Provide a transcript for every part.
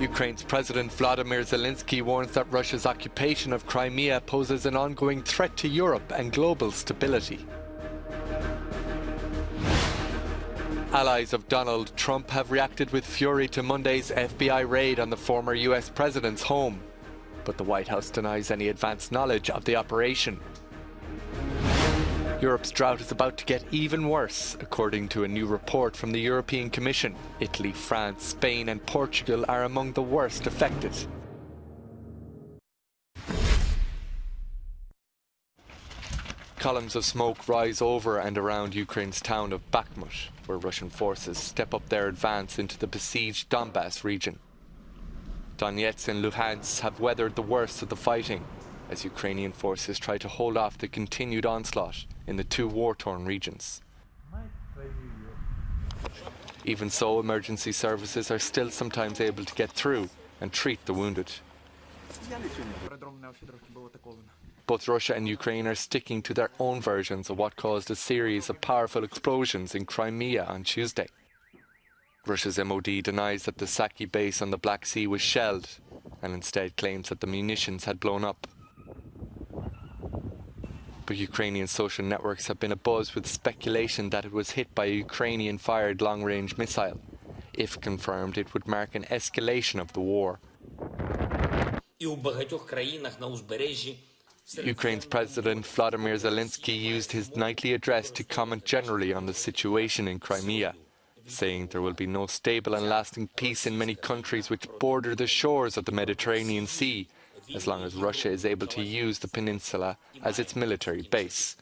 Ukraine's President Vladimir Zelenskyy warns that Russia's occupation of Crimea poses an ongoing threat to Europe and global stability. Allies of Donald Trump have reacted with fury to Monday's FBI raid on the former US president's home, but the White House denies any advance knowledge of the operation. Europe's drought is about to get even worse, according to a new report from the European Commission. Italy, France, Spain and Portugal are among the worst affected. Columns of smoke rise over and around Ukraine's town of Bakhmut, where Russian forces step up their advance into the besieged Donbass region. Donetsk and Luhansk have weathered the worst of the fighting, as Ukrainian forces try to hold off the continued onslaught in the two war-torn regions. Even so, emergency services are still sometimes able to get through and treat the wounded. Both Russia and Ukraine are sticking to their own versions of what caused a series of powerful explosions in Crimea on Tuesday. Russia's MOD denies that the Saki base on the Black Sea was shelled and instead claims that the munitions had blown up. But Ukrainian social networks have been abuzz with speculation that it was hit by a Ukrainian-fired long-range missile. If confirmed, it would mark an escalation of the war. Ukraine's President Vladimir Zelenskyy used his nightly address to comment generally on the situation in Crimea, saying there will be no stable and lasting peace in many countries which border the shores of the Mediterranean Sea, as long as Russia is able to use the peninsula as its military base.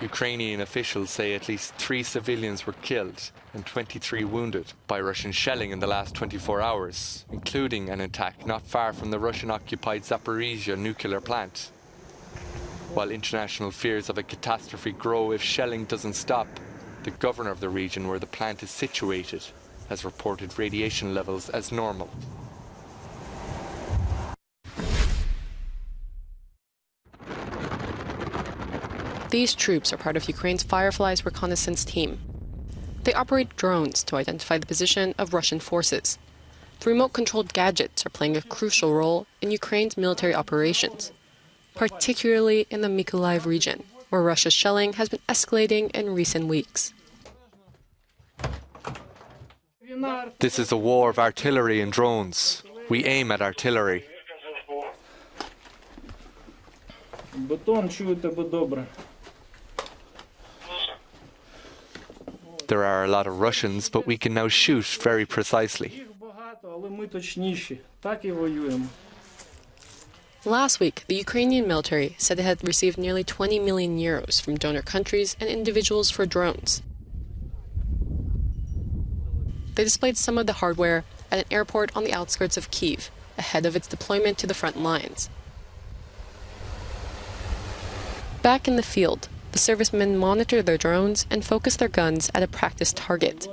Ukrainian officials say at least 3 civilians were killed and 23 wounded by Russian shelling in the last 24 hours, including an attack not far from the Russian-occupied Zaporizhzhia nuclear plant. While international fears of a catastrophe grow if shelling doesn't stop, the governor of the region where the plant is situated has reported radiation levels as normal. These troops are part of Ukraine's Firefly's reconnaissance team. They operate drones to identify the position of Russian forces. The remote-controlled gadgets are playing a crucial role in Ukraine's military operations, particularly in the Mykolaiv region, where Russia's shelling has been escalating in recent weeks. This is a war of artillery and drones. We aim at artillery. There are a lot of Russians, but we can now shoot very precisely. Last week, the Ukrainian military said it had received nearly 20 million euros from donor countries and individuals for drones. They displayed some of the hardware at an airport on the outskirts of Kyiv, ahead of its deployment to the front lines. Back in the field, the servicemen monitor their drones and focus their guns at a practice target.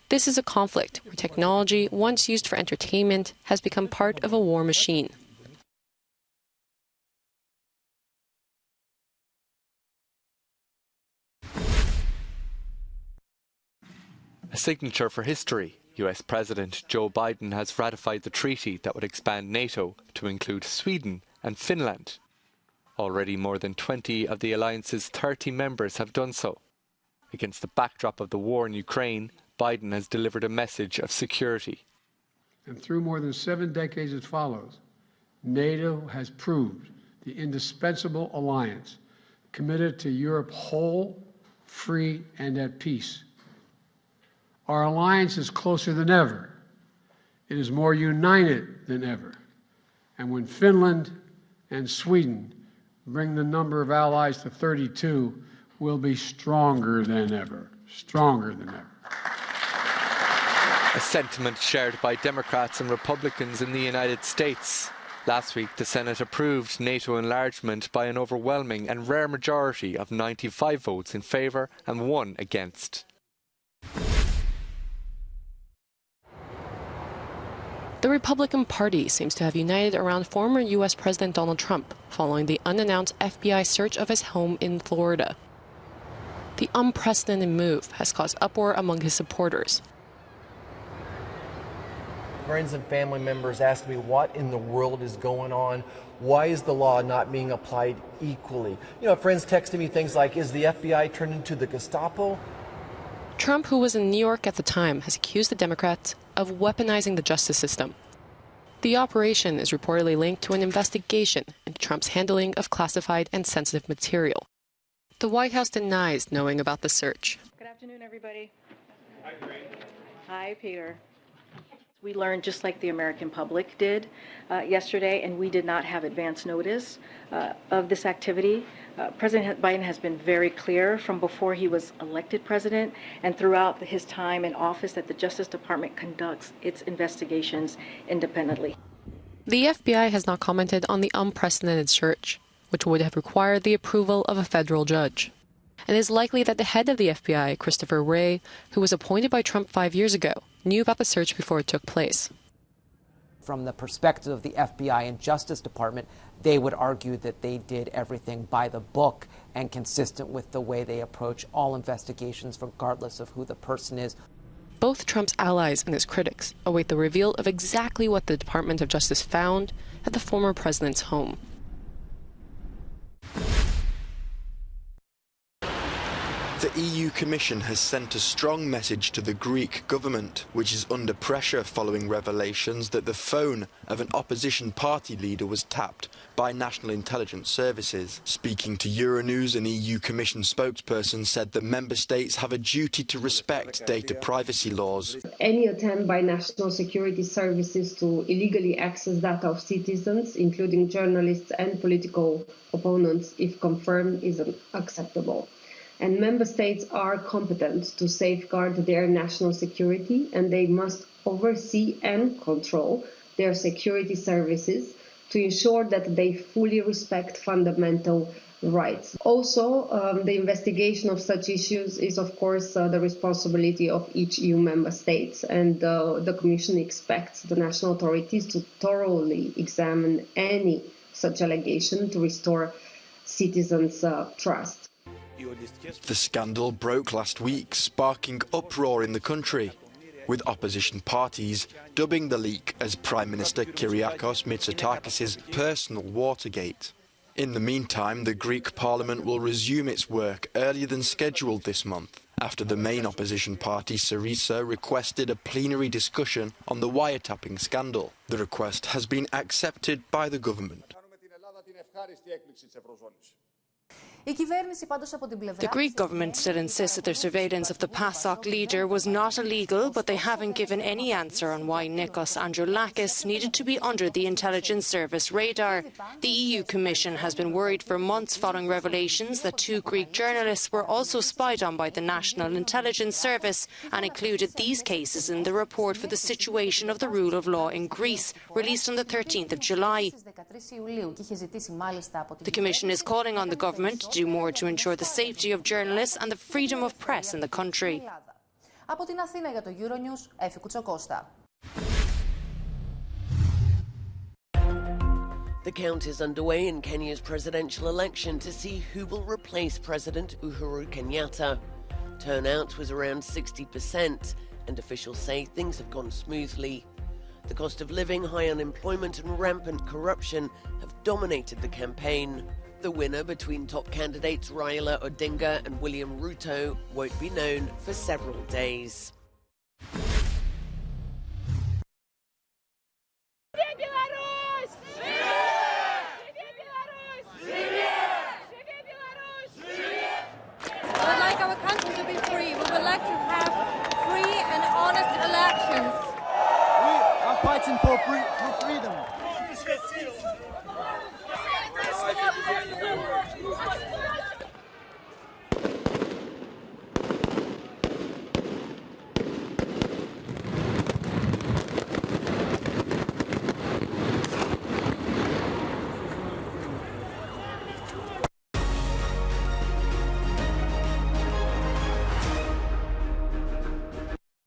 This is a conflict where technology, once used for entertainment, has become part of a war machine. A signature for history. US President Joe Biden has ratified the treaty that would expand NATO to include Sweden and Finland. Already more than 20 of the alliance's 30 members have done so. Against the backdrop of the war in Ukraine, Biden has delivered a message of security. And through more than 7 decades it follows, NATO has proved the indispensable alliance committed to Europe whole, free, and at peace. Our alliance is closer than ever. It is more united than ever. And when Finland and Sweden bring the number of allies to 32, we'll be stronger than ever. Stronger than ever. A sentiment shared by Democrats and Republicans in the United States. Last week, the Senate approved NATO enlargement by an overwhelming and rare majority of 95 votes in favour and 1 against. The Republican Party seems to have united around former U.S. President Donald Trump following the unannounced FBI search of his home in Florida. The unprecedented move has caused uproar among his supporters. friends and family members ask me what in the world is going on. Why is the law not being applied equally? You know, friends texting me things like, is the FBI turned into the Gestapo? Trump, who was in New York at the time, has accused the Democrats of weaponizing the justice system. The operation is reportedly linked to an investigation into Trump's handling of classified and sensitive material. The White House denies knowing about the search. Good afternoon, everybody. Hi, Grace. Hi, Peter. We learned, just like the American public did yesterday, and we did not have advance notice of this activity. President Biden has been very clear from before he was elected president and throughout his time in office that the Justice Department conducts its investigations independently. The FBI has not commented on the unprecedented search, which would have required the approval of a federal judge. And it is likely that the head of the FBI, Christopher Wray, who was appointed by Trump 5 years ago, knew about the search before it took place. From the perspective of the FBI and Justice Department, they would argue that they did everything by the book and consistent with the way they approach all investigations, regardless of who the person is. Both Trump's allies and his critics await the reveal of exactly what the Department of Justice found at the former president's home. The EU Commission has sent a strong message to the Greek government, which is under pressure following revelations that the phone of an opposition party leader was tapped by national intelligence services. Speaking to Euronews, an EU Commission spokesperson said that member states have a duty to respect data privacy laws. Any attempt by national security services to illegally access data of citizens, including journalists and political opponents, if confirmed, is unacceptable. And member states are competent to safeguard their national security, and they must oversee and control their security services to ensure that they fully respect fundamental rights. Also, the investigation of such issues is, of course, the responsibility of each EU member state, and the Commission expects the national authorities to thoroughly examine any such allegation to restore citizens' trust. The scandal broke last week, sparking uproar in the country, with opposition parties dubbing the leak as Prime Minister Kyriakos Mitsotakis' personal Watergate. In the meantime, the Greek Parliament will resume its work earlier than scheduled this month, after the main opposition party, Syriza, requested a plenary discussion on the wiretapping scandal. The request has been accepted by the government. The Greek government still insists that their surveillance of the PASOK leader was not illegal, but they haven't given any answer on why Nikos Androulakis needed to be under the intelligence service radar. The EU Commission has been worried for months following revelations that 2 Greek journalists were also spied on by the National Intelligence Service and included these cases in the report for the situation of the rule of law in Greece, released on the 13th of July. The Commission is calling on the government to do more to ensure the safety of journalists and the freedom of press in the country. The count is underway in Kenya's presidential election to see who will replace President Uhuru Kenyatta. Turnout was around 60%, and officials say things have gone smoothly. The cost of living, high unemployment and rampant corruption have dominated the campaign. The winner between top candidates Raila Odinga and William Ruto won't be known for several days. We would like our country to be free. We would like to have free and honest elections. We are fighting for freedom.